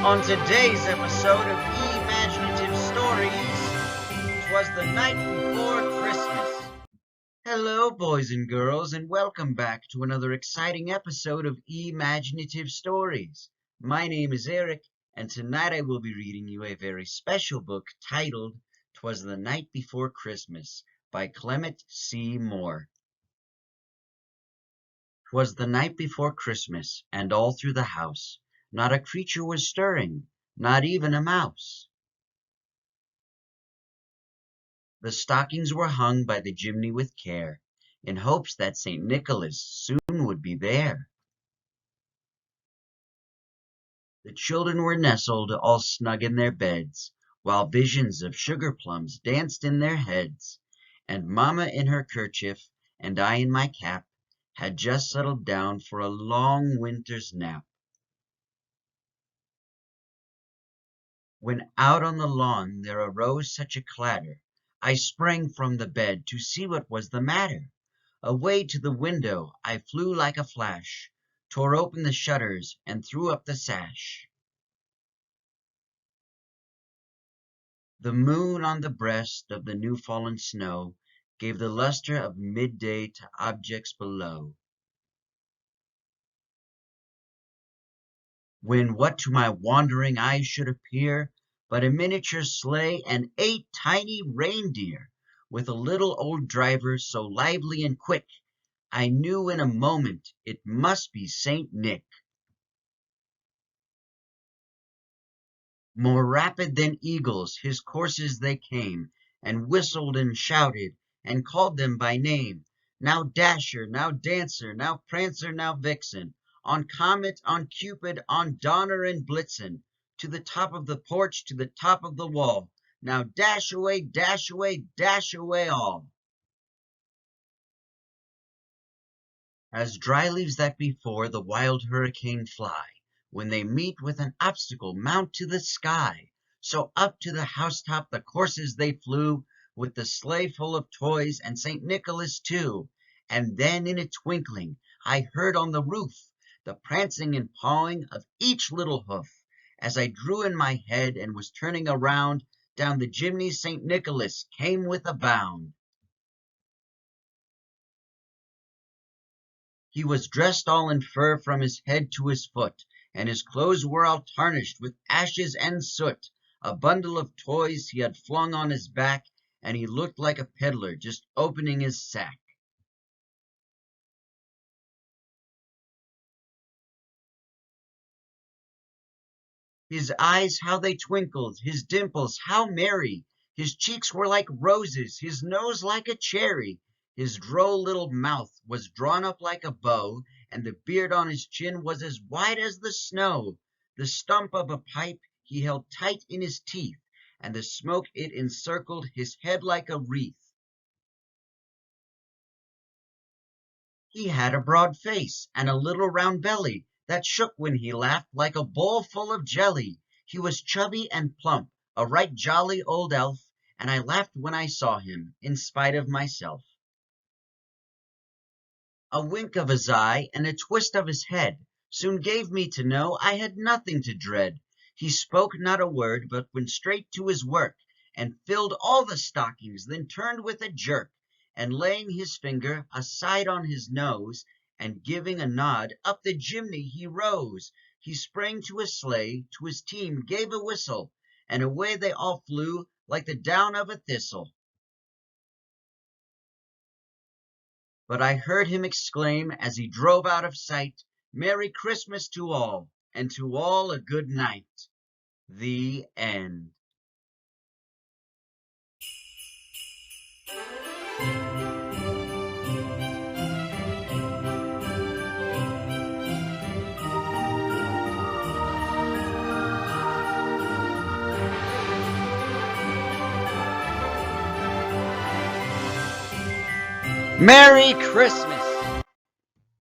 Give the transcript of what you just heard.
On today's episode of E-maginative Stories, 'Twas the Night Before Christmas. Hello, boys and girls, and welcome back to another exciting episode of E-maginative Stories. My name is Eric, and tonight I will be reading you a very special book titled 'Twas the Night Before Christmas by Clement C. Moore. 'Twas the night before Christmas, and all through the house not a creature was stirring, not even a mouse. The stockings were hung by the chimney with care, in hopes that St. Nicholas soon would be there. The children were nestled all snug in their beds, while visions of sugar plums danced in their heads, and Mamma in her kerchief, and I in my cap, had just settled down for a long winter's nap. When out on the lawn there arose such a clatter, I sprang from the bed to see what was the matter. Away to the window I flew like a flash, tore open the shutters and threw up the sash. The moon on the breast of the new-fallen snow gave the luster of midday to objects below. When what to my wandering eyes should appear but a miniature sleigh and 8 tiny reindeer, with a little old driver so lively and quick, I knew in a moment it must be Saint Nick. More rapid than eagles his coursers they came, and whistled and shouted, and called them by name. Now Dasher, now Dancer, now Prancer, now Vixen, on Comet, on Cupid, on Donner and Blitzen, to the top of the porch, to the top of the wall. Now dash away, dash away, dash away all. As dry leaves that before the wild hurricane fly, when they meet with an obstacle mount to the sky, so up to the housetop the coursers they flew, with the sleigh full of toys and St. Nicholas too. And then in a twinkling I heard on the roof the prancing and pawing of each little hoof. As I drew in my head and was turning around, down the chimney St. Nicholas came with a bound. He was dressed all in fur from his head to his foot, and his clothes were all tarnished with ashes and soot. A bundle of toys he had flung on his back, and he looked like a peddler just opening his sack. His eyes, how they twinkled, his dimples, how merry! His cheeks were like roses, his nose like a cherry. His droll little mouth was drawn up like a bow, and the beard on his chin was as white as the snow. The stump of a pipe he held tight in his teeth, and the smoke it encircled his head like a wreath. He had a broad face, and a little round belly, that shook when he laughed like a bowl full of jelly. He was chubby and plump, a right jolly old elf, and I laughed when I saw him, in spite of myself. A wink of his eye and a twist of his head soon gave me to know I had nothing to dread. He spoke not a word, but went straight to his work, and filled all the stockings, then turned with a jerk, and laying his finger aside on his nose, and giving a nod, up the chimney he rose. He sprang to his sleigh, to his team gave a whistle, and away they all flew like the down of a thistle. But I heard him exclaim as he drove out of sight, "Merry Christmas to all, and to all a good night." The end. Merry Christmas!